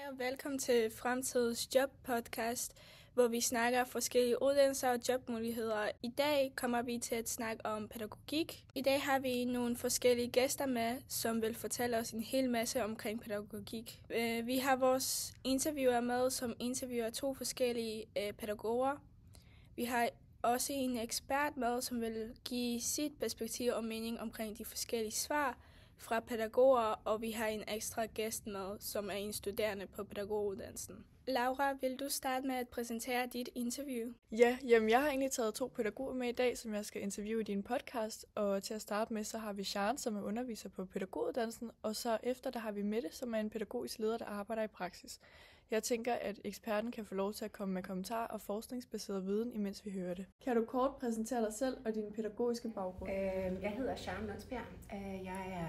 og velkommen til Fremtidens Job Podcast, hvor vi snakker forskellige uddannelser og jobmuligheder. I dag kommer vi til at snakke om pædagogik. I dag har vi nogle forskellige gæster med, som vil fortælle os en hel masse omkring pædagogik. Vi har vores interviewer med, som interviewer 2 forskellige pædagoger. Vi har også en ekspert med, som vil give sit perspektiv og mening omkring de forskellige svar fra pædagoger, og vi har en ekstra gæst med, som er en studerende på pædagoguddannelsen. Laura, vil du starte med at præsentere dit interview? Ja, jeg har egentlig taget 2 pædagoger med i dag, som jeg skal interviewe i din podcast, og til at starte med, så har vi Sharon, som er underviser på pædagoguddannelsen, og så efter der har vi Mette, som er en pædagogisk leder, der arbejder i praksis. Jeg tænker, at eksperten kan få lov til at komme med kommentarer og forskningsbaseret viden, imens vi hører det. Kan du kort præsentere dig selv og din pædagogiske baggrund? Jeg hedder Sharon Lundsbjerg. Jeg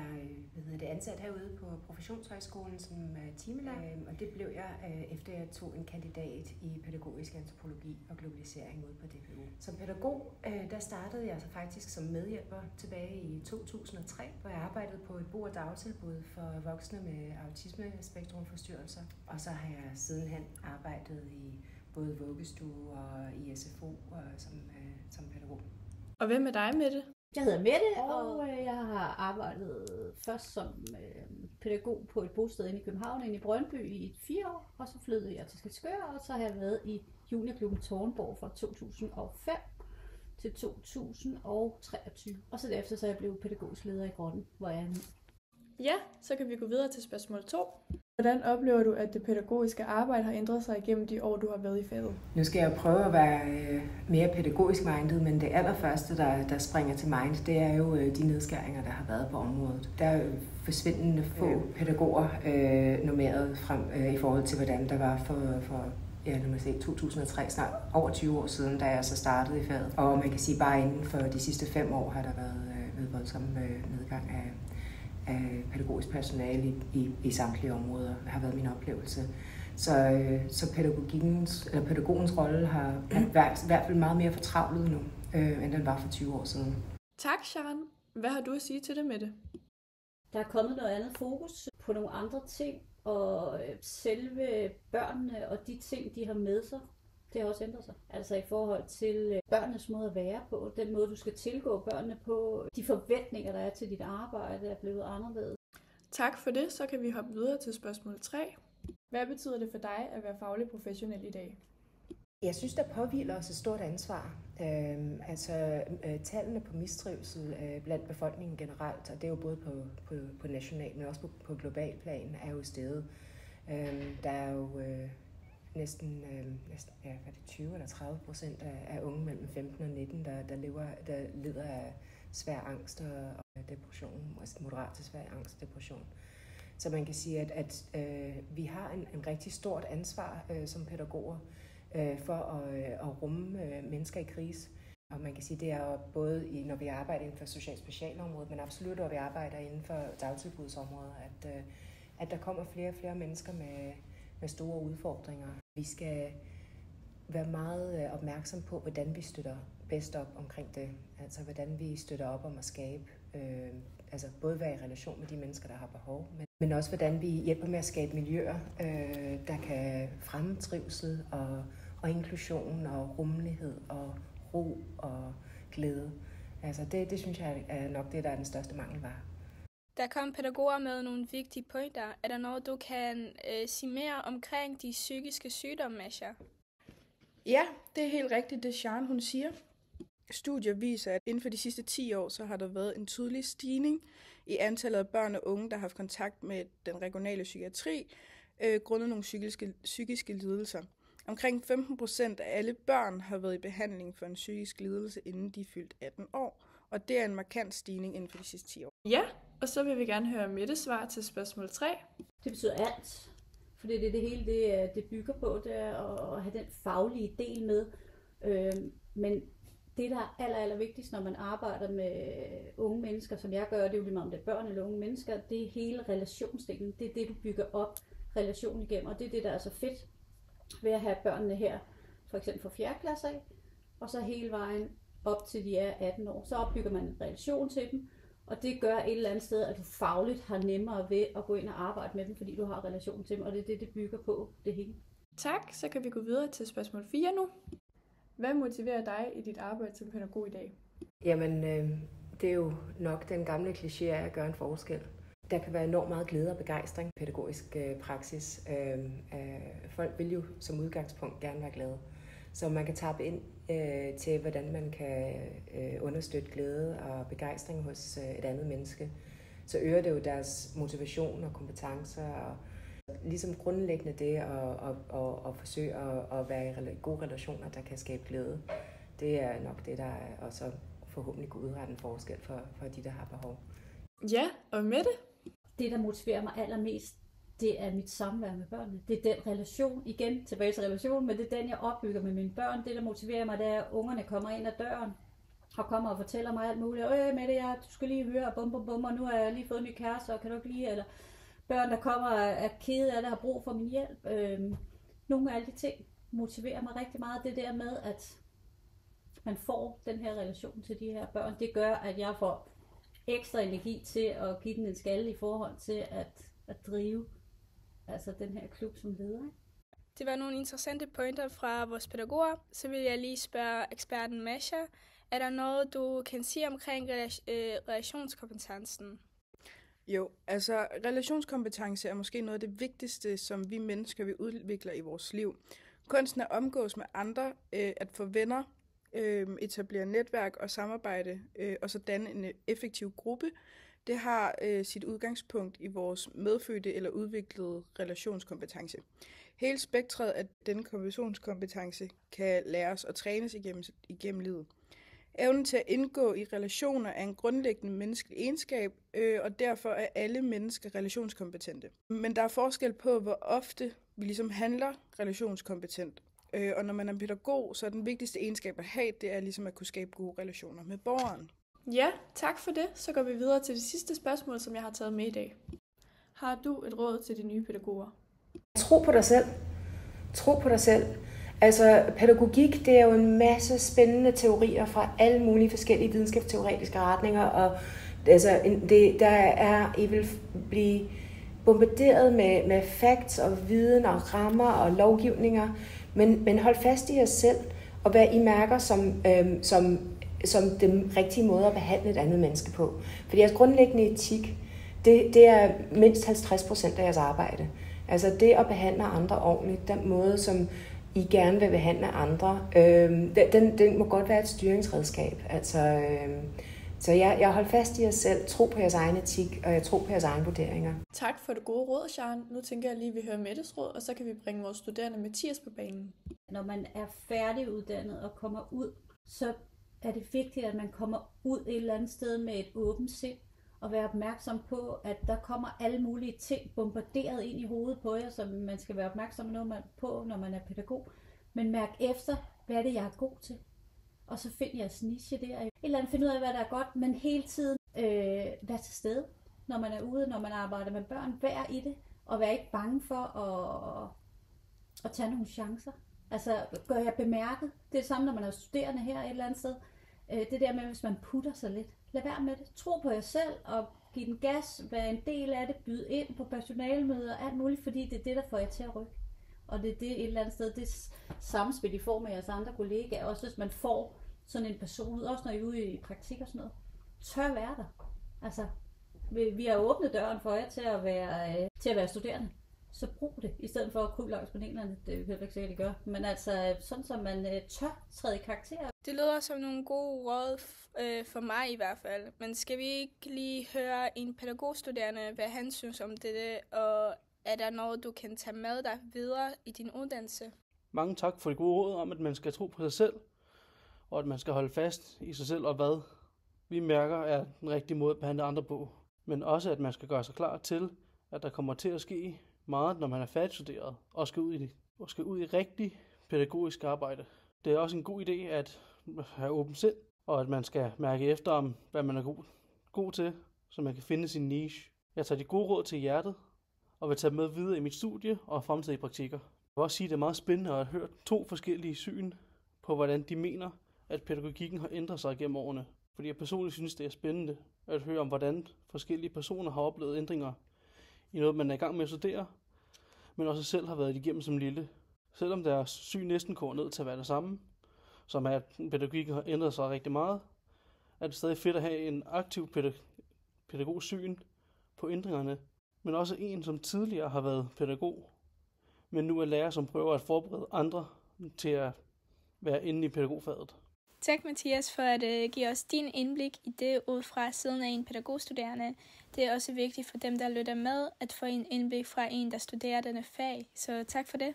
er ansat herude på Professionshøjskolen som timelærer, og det blev jeg efter jeg tog en kandidat i pædagogisk antropologi og globalisering ude på DPU. Som pædagog, der startede jeg så faktisk som medhjælper tilbage i 2003, hvor jeg arbejdede på et bo- og dagtilbud for voksne med autismespektrumforstyrrelser. Og så har jeg sidenhen arbejdet i både vuggestue og i SFO og som pædagog. Og hvem er dig, Mette? Jeg hedder Mette, og jeg har arbejdet først som pædagog på et bosted inde i København, inde i Brøndby i 4 år, og så flyttede jeg til Skælskør, og så har jeg været i juniorklubben Tårnborg fra 2005 til 2023. Og så derefter så er jeg blevet pædagogisk leder i Grotten, hvor jeg er nu. Ja, så kan vi gå videre til spørgsmål 2. Hvordan oplever du, at det pædagogiske arbejde har ændret sig igennem de år, du har været i faget? Nu skal jeg prøve at være mere pædagogisk minded, men det allerførste, der springer til mind, det er jo de nedskæringer, der har været på området. Der er forsvindende få pædagoger normeret frem i forhold til, hvordan der var for 2003, snart over 20 år siden, da jeg så startede i faget. Og man kan sige, bare inden for de sidste 5 år har der været voldsom nedgang af pædagogisk personale i samtlige områder, har været min oplevelse. Så pædagogens rolle har i hvert fald meget mere fortravlet nu, end den var for 20 år siden. Tak, Sharon. Hvad har du at sige til det, Mette? Der er kommet noget andet fokus på nogle andre ting, og selve børnene og de ting, de har med sig, det har også ændret sig. Altså i forhold til børnenes måde at være på, den måde, du skal tilgå børnene på, de forventninger, der er til dit arbejde, er blevet anderledes. Tak for det, så kan vi hoppe videre til spørgsmål 3. Hvad betyder det for dig at være faglig professionel i dag? Jeg synes, der påhviler os et stort ansvar. Tallene på mistrivsel blandt befolkningen generelt, og det er jo både på national, men også på global plan, er jo steget. Der er jo næsten 20 eller 30% af unge mellem 15 og 19, der lider af svær angst og depression, altså moderat til svær angst og depression. Så man kan sige, at vi har en rigtig stort ansvar som pædagoger for at rumme mennesker i krise. Og man kan sige, det er både når vi arbejder inden for socialt specialområdet, men absolut når vi arbejder inden for dagtilbudsområdet, at der kommer flere og flere mennesker med store udfordringer. Vi skal være meget opmærksom på, hvordan vi støtter bedst op omkring det. Altså hvordan vi støtter op om at skabe, både være i relation med de mennesker, der har behov, men også hvordan vi hjælper med at skabe miljøer, der kan fremme trivsel og inklusion og rummelighed og ro og glæde. Altså det synes jeg er nok det, der er den største mangelvare. Der kom pædagoger med nogle vigtige pointer. Er der noget, du kan sige mere omkring de psykiske sygdomme, Masha? Ja, det er helt rigtigt, det Sharon hun siger. Studier viser, at inden for de sidste 10 år, så har der været en tydelig stigning i antallet af børn og unge, der har haft kontakt med den regionale psykiatri, grundet nogle psykiske lidelser. Omkring 15% af alle børn har været i behandling for en psykisk lidelse, inden de er fyldt 18 år. Og det er en markant stigning inden for de sidste 10 år. Ja, og så vil vi gerne høre Mettes svar til spørgsmål 3. Det betyder alt. Fordi det hele det bygger på, det er at have den faglige del med. Men det, der er aller vigtigst, når man arbejder med unge mennesker, som jeg gør, det er jo lige meget om det er børn eller unge mennesker, det er hele relationsdelen. Det er det, du bygger op relationen igennem, og det er det, der er så fedt ved at have børnene her, for eksempel fra 4. klasse af, og så hele vejen op til de er 18 år. Så opbygger man en relation til dem, Og det gør et eller andet sted, at du fagligt har nemmere ved at gå ind og arbejde med dem, fordi du har relation til dem, og det er det, det bygger på, det hele. Tak, så kan vi gå videre til spørgsmål 4 nu. Hvad motiverer dig i dit arbejde som pædagog i dag? Jamen, det er jo nok den gamle kliché af at gøre en forskel. Der kan være enormt meget glæde og begejstring i pædagogisk praksis. Folk vil jo som udgangspunkt gerne være glade. Så man kan tappe ind til, hvordan man kan understøtte glæde og begejstring hos et andet menneske. Så øger det jo deres motivation og kompetencer. Og ligesom grundlæggende det at forsøge at være i gode relationer, der kan skabe glæde. Det er nok det, der også forhåbentlig kunne udrette en forskel for de, der har behov. Ja, og Mette? Det, der motiverer mig allermest, det er mit samvær med børnene. Det er den relation, igen tilbage til relation, men det er den, jeg opbygger med mine børn. Det, der motiverer mig, det er, at ungerne kommer ind ad døren og kommer og fortæller mig alt muligt. Mette, du skal lige høre, bum, og nu har jeg lige fået en ny kæreste, og kan du ikke lige, eller børn, der kommer og er kede af det, har brug for min hjælp. Nogle af alle de ting motiverer mig rigtig meget. Det der med, at man får den her relation til de her børn, det gør, at jeg får ekstra energi til at give den en skalle i forhold til at drive altså den her klub som leder. Det var nogle interessante pointer fra vores pædagoger. Så vil jeg lige spørge eksperten Masha, er der noget, du kan sige omkring relationskompetencen? Jo, altså relationskompetence er måske noget af det vigtigste, som vi mennesker vi udvikler i vores liv. Kunsten at omgås med andre, at få venner, etablere netværk og samarbejde, og så danne en effektiv gruppe, det har sit udgangspunkt i vores medfødte eller udviklede relationskompetence. Hele spektret af denne kommunikationskompetence kan læres og trænes igennem livet. Evnen til at indgå i relationer er en grundlæggende menneskelig egenskab, og derfor er alle mennesker relationskompetente. Men der er forskel på, hvor ofte vi ligesom handler relationskompetent. Og når man er pædagog, så er den vigtigste egenskab at have, det er ligesom at kunne skabe gode relationer med borgeren. Ja, tak for det. Så går vi videre til det sidste spørgsmål, som jeg har taget med i dag. Har du et råd til de nye pædagoger? Tro på dig selv. Tro på dig selv. Altså, pædagogik, det er jo en masse spændende teorier fra alle mulige forskellige videnskabsteoretiske retninger, og altså, I vil blive bombarderet med facts og viden og rammer og lovgivninger, men hold fast i jer selv, og hvad I mærker som den rigtige måde at behandle et andet menneske på. For jeres grundlæggende etik, det er mindst 50% af jeres arbejde. Altså det at behandle andre ordentligt, den måde, som I gerne vil behandle andre, den må godt være et styringsredskab. Så jeg holder fast i jer selv, tro på jeres egen etik, og jeg tror på jeres egne vurderinger. Tak for det gode råd, Sharon. Nu tænker jeg lige, at vi hører Mettes råd, og så kan vi bringe vores studerende Mathias på banen. Når man er færdiguddannet og kommer ud, så er det vigtigt, at man kommer ud et eller andet sted med et åbent sind, og være opmærksom på, at der kommer alle mulige ting bombarderet ind i hovedet på jer, som man skal være opmærksom på, når man er pædagog. Men mærk efter, hvad er det, jeg er god til? Og så find jeres niche der. Et eller andet, find ud af, hvad der er godt, men hele tiden vær til stede, når man er ude, når man arbejder med børn. Vær i det, og vær ikke bange for at tage nogle chancer. Altså, gør jeg bemærket. Det er det samme, når man er studerende her et eller andet sted. Det der med, hvis man putter sig lidt. Lad være med det. Tro på jer selv, og giv den gas. Vær en del af det. Byd ind på personalemøder og alt muligt, fordi det er det, der får jer til at rykke. Og det er det et eller andet sted, det samspil, I får med jeres andre kollegaer. Også hvis man får sådan en person ud, også når I er ude i praktik og sådan noget. Tør være der. Altså, vi har åbnet døren for jer til at være studerende. Så brug det, i stedet for at krybe langs panelerne. Det er jo ikke sikkert, det gør. Men altså, sådan som man tør træde i karakter. Det lyder som nogle gode råd for mig i hvert fald. Men skal vi ikke lige høre en pædagogstuderende, hvad han synes om det, og er der noget, du kan tage med dig videre i din uddannelse? Mange tak for det gode råd om, at man skal tro på sig selv, og at man skal holde fast i sig selv, og hvad vi mærker er den rigtige måde at behandle andre på. Men også, at man skal gøre sig klar til, at der kommer til at ske meget, når man er færdigstuderet og skal ud i rigtig pædagogisk arbejde. Det er også en god idé at have åbent sind, og at man skal mærke efter om, hvad man er god til, så man kan finde sin niche. Jeg tager de gode råd til hjertet, og vil tage med videre i mit studie og fremtidige praktikker. Jeg vil også sige, at det er meget spændende at høre 2 forskellige syn på, hvordan de mener, at pædagogikken har ændret sig gennem årene. Fordi jeg personligt synes, det er spændende at høre om, hvordan forskellige personer har oplevet ændringer i noget, man er i gang med at studere, men også selv har været igennem som lille. Selvom deres syn næsten går ned til at være det samme, som er, at pædagogik har ændret sig rigtig meget, er det stadig fedt at have en aktiv pædagogisk syn på ændringerne, men også en, som tidligere har været pædagog, men nu er lærer, som prøver at forberede andre til at være inde i pædagogfaget. Tak, Mathias, for at give os din indblik i det ud fra siden af en pædagogstuderende. Det er også vigtigt for dem, der lytter med, at få en indblik fra en, der studerer denne fag. Så tak for det.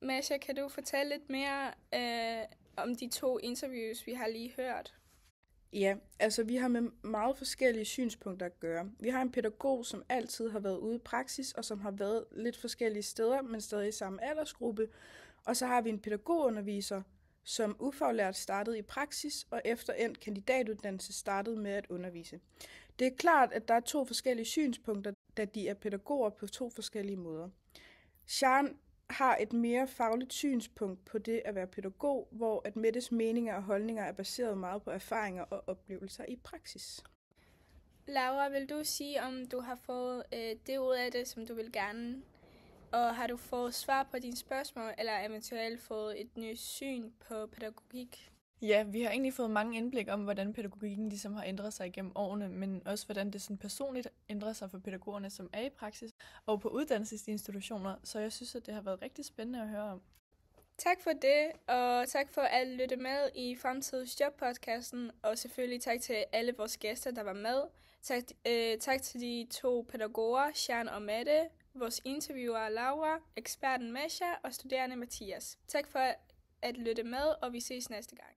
Masha, kan du fortælle lidt mere om de 2 interviews, vi har lige hørt? Ja, altså vi har med meget forskellige synspunkter at gøre. Vi har en pædagog, som altid har været ude i praksis, og som har været lidt forskellige steder, men stadig i samme aldersgruppe. Og så har vi en pædagogunderviser, som ufaglært startede i praksis, og efter endt kandidatuddannelse startede med at undervise. Det er klart, at der er 2 forskellige synspunkter, da de er pædagoger på 2 forskellige måder. Sharon har et mere fagligt synspunkt på det at være pædagog, hvor at Mettes meninger og holdninger er baseret meget på erfaringer og oplevelser i praksis. Laura, vil du sige, om du har fået det ud af det, som du vil gerne? Og har du fået svar på dine spørgsmål, eller eventuelt fået et nyt syn på pædagogik? Ja, vi har egentlig fået mange indblik om, hvordan pædagogikken ligesom har ændret sig igennem årene, men også hvordan det sådan personligt ændrer sig for pædagogerne, som er i praksis, og på uddannelsesinstitutioner, så jeg synes, at det har været rigtig spændende at høre om. Tak for det, og tak for at lytte med i Fremtidens Job-podcasten, og selvfølgelig tak til alle vores gæster, der var med. Tak til de 2 pædagoger, Sharon og Mette, vores interviewer Laura, eksperten Masha og studerende Mathias. Tak for at lytte med, og vi ses næste gang.